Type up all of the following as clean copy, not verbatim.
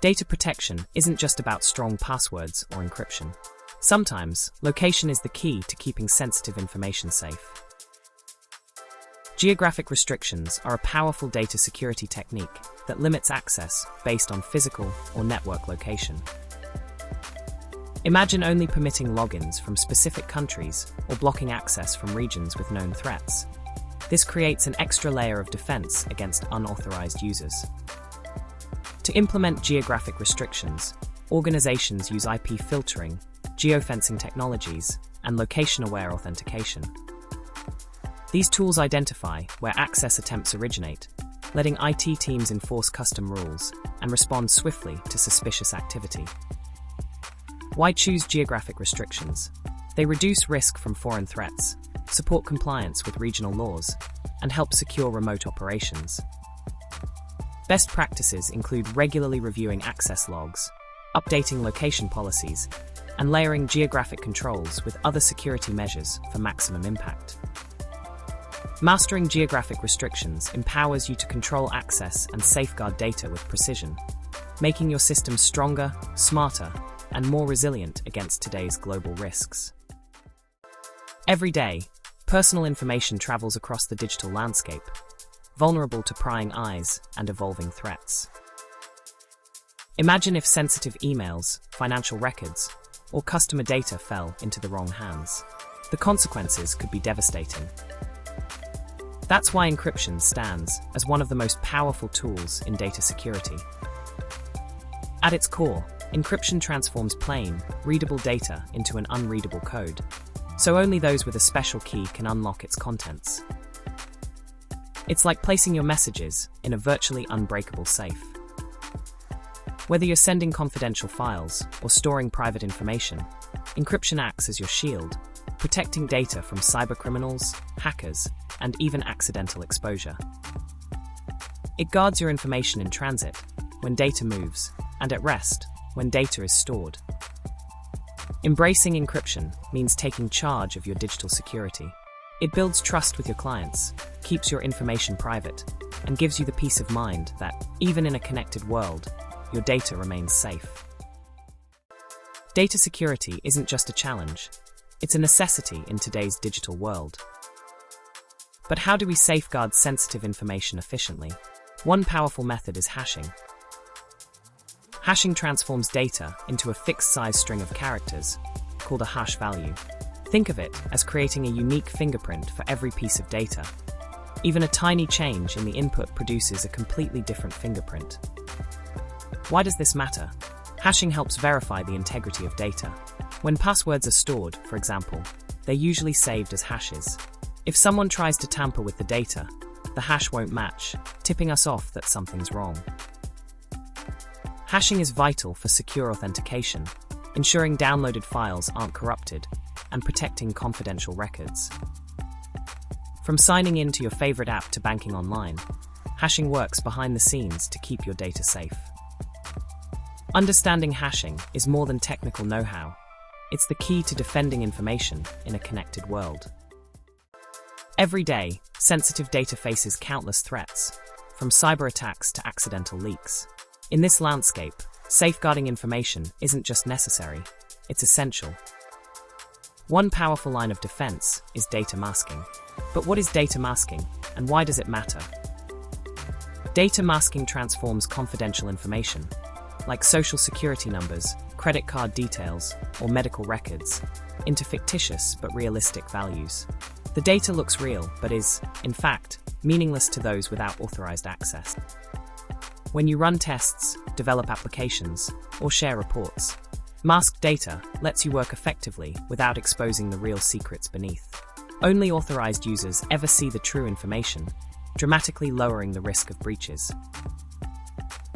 Data protection isn't just about strong passwords or encryption. Sometimes, location is the key to keeping sensitive information safe. Geographic restrictions are a powerful data security technique that limits access based on physical or network location. Imagine only permitting logins from specific countries or blocking access from regions with known threats. This creates an extra layer of defense against unauthorized users. To implement geographic restrictions, organizations use IP filtering, geofencing technologies, and location-aware authentication. These tools identify where access attempts originate, letting IT teams enforce custom rules and respond swiftly to suspicious activity. Why choose geographic restrictions? They reduce risk from foreign threats, support compliance with regional laws, and help secure remote operations. Best practices include regularly reviewing access logs, updating location policies, and layering geographic controls with other security measures for maximum impact. Mastering geographic restrictions empowers you to control access and safeguard data with precision, making your system stronger, smarter, and more resilient against today's global risks. Every day, personal information travels across the digital landscape, vulnerable to prying eyes and evolving threats. Imagine if sensitive emails, financial records, or customer data fell into the wrong hands. The consequences could be devastating. That's why encryption stands as one of the most powerful tools in data security. At its core, encryption transforms plain, readable data into an unreadable code, so only those with a special key can unlock its contents. It's like placing your messages in a virtually unbreakable safe. Whether you're sending confidential files or storing private information, encryption acts as your shield, protecting data from cybercriminals, hackers, and even accidental exposure. It guards your information in transit, when data moves, and at rest, when data is stored. Embracing encryption means taking charge of your digital security. It builds trust with your clients, keeps your information private, and gives you the peace of mind that, even in a connected world, your data remains safe. Data security isn't just a challenge, it's a necessity in today's digital world. But how do we safeguard sensitive information efficiently? One powerful method is hashing. Hashing transforms data into a fixed-size string of characters, called a hash value. Think of it as creating a unique fingerprint for every piece of data. Even a tiny change in the input produces a completely different fingerprint. Why does this matter? Hashing helps verify the integrity of data. When passwords are stored, for example, they're usually saved as hashes. If someone tries to tamper with the data, the hash won't match, tipping us off that something's wrong. Hashing is vital for secure authentication, ensuring downloaded files aren't corrupted, and protecting confidential records. From signing in to your favorite app to banking online, hashing works behind the scenes to keep your data safe. Understanding hashing is more than technical know-how. It's the key to defending information in a connected world. Every day, sensitive data faces countless threats, from cyber attacks to accidental leaks. In this landscape, safeguarding information isn't just necessary, it's essential. One powerful line of defense is data masking. But what is data masking, and why does it matter? Data masking transforms confidential information, like social security numbers, credit card details, or medical records, into fictitious but realistic values. The data looks real, but is, in fact, meaningless to those without authorized access. When you run tests, develop applications, or share reports, masked data lets you work effectively without exposing the real secrets beneath. Only authorized users ever see the true information, dramatically lowering the risk of breaches.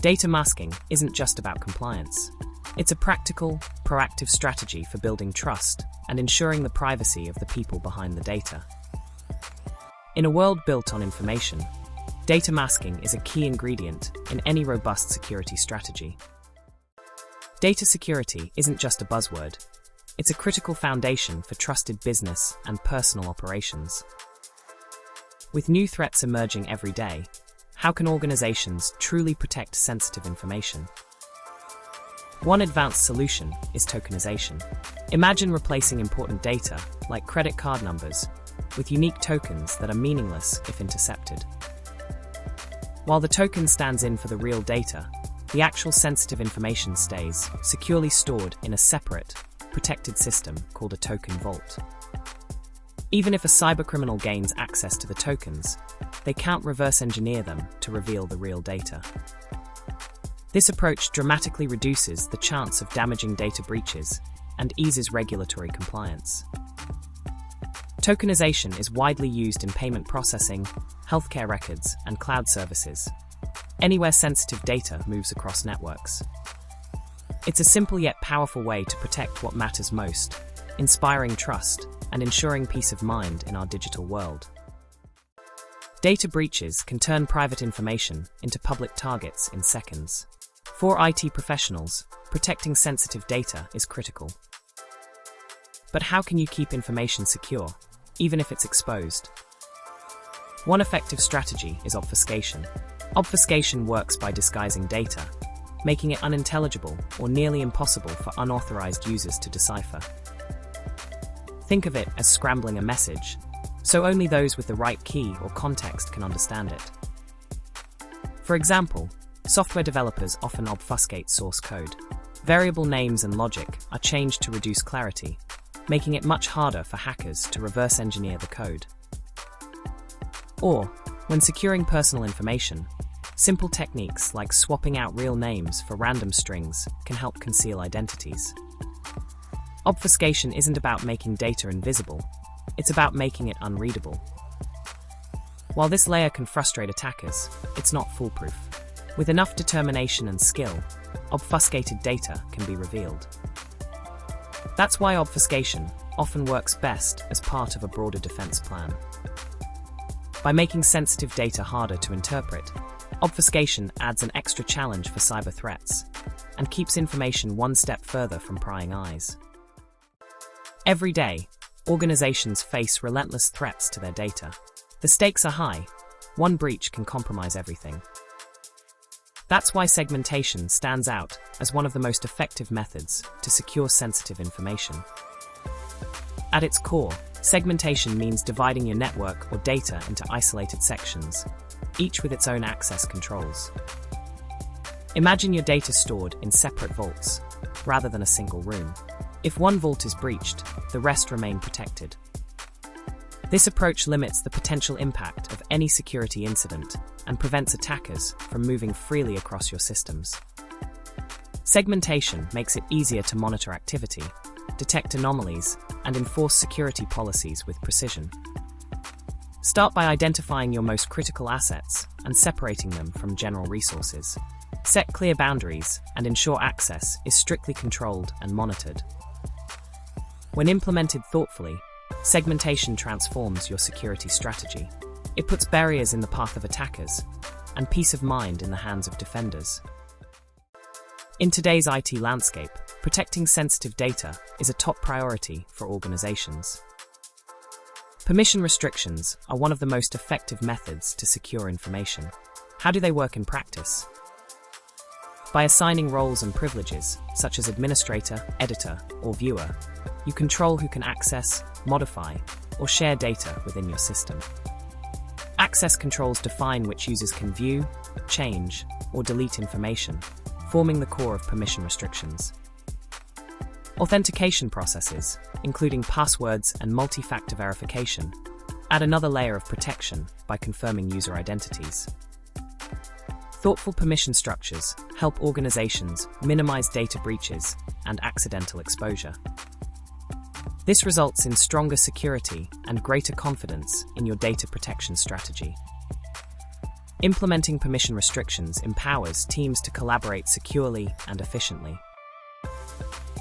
Data masking isn't just about compliance. It's a practical, proactive strategy for building trust and ensuring the privacy of the people behind the data. In a world built on information, data masking is a key ingredient in any robust security strategy. Data security isn't just a buzzword. It's a critical foundation for trusted business and personal operations. With new threats emerging every day, how can organizations truly protect sensitive information? One advanced solution is tokenization. Imagine replacing important data, like credit card numbers, with unique tokens that are meaningless if intercepted. While the token stands in for the real data, the actual sensitive information stays securely stored in a separate, protected system called a token vault. Even if a cybercriminal gains access to the tokens, they can't reverse engineer them to reveal the real data. This approach dramatically reduces the chance of damaging data breaches and eases regulatory compliance. Tokenization is widely used in payment processing, healthcare records, and cloud services, anywhere sensitive data moves across networks. It's a simple yet powerful way to protect what matters most, inspiring trust and ensuring peace of mind in our digital world. Data breaches can turn private information into public targets in seconds. For IT professionals, protecting sensitive data is critical. But how can you keep information secure, even if it's exposed? One effective strategy is obfuscation. Obfuscation works by disguising data, making it unintelligible or nearly impossible for unauthorized users to decipher. Think of it as scrambling a message, so only those with the right key or context can understand it. For example, software developers often obfuscate source code. Variable names and logic are changed to reduce clarity, making it much harder for hackers to reverse engineer the code. Or, when securing personal information, simple techniques like swapping out real names for random strings can help conceal identities. Obfuscation isn't about making data invisible, it's about making it unreadable. While this layer can frustrate attackers, it's not foolproof. With enough determination and skill, obfuscated data can be revealed. That's why obfuscation often works best as part of a broader defense plan. By making sensitive data harder to interpret, obfuscation adds an extra challenge for cyber threats and keeps information one step further from prying eyes. Every day, organizations face relentless threats to their data. The stakes are high. One breach can compromise everything. That's why segmentation stands out as one of the most effective methods to secure sensitive information. At its core, segmentation means dividing your network or data into isolated sections, each with its own access controls. Imagine your data stored in separate vaults, rather than a single room. If one vault is breached, the rest remain protected. This approach limits the potential impact of any security incident and prevents attackers from moving freely across your systems. Segmentation makes it easier to monitor activity, detect anomalies, and enforce security policies with precision. Start by identifying your most critical assets and separating them from general resources. Set clear boundaries and ensure access is strictly controlled and monitored. When implemented thoughtfully, segmentation transforms your security strategy. It puts barriers in the path of attackers and peace of mind in the hands of defenders. In today's IT landscape, protecting sensitive data is a top priority for organizations. Permission restrictions are one of the most effective methods to secure information. How do they work in practice? By assigning roles and privileges, such as administrator, editor, or viewer, you control who can access, modify, or share data within your system. Access controls define which users can view, change, or delete information, forming the core of permission restrictions. Authentication processes, including passwords and multi-factor verification, add another layer of protection by confirming user identities. Thoughtful permission structures help organizations minimize data breaches and accidental exposure. This results in stronger security and greater confidence in your data protection strategy. Implementing permission restrictions empowers teams to collaborate securely and efficiently.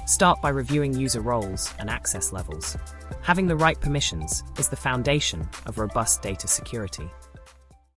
Start by reviewing user roles and access levels. Having the right permissions is the foundation of robust data security.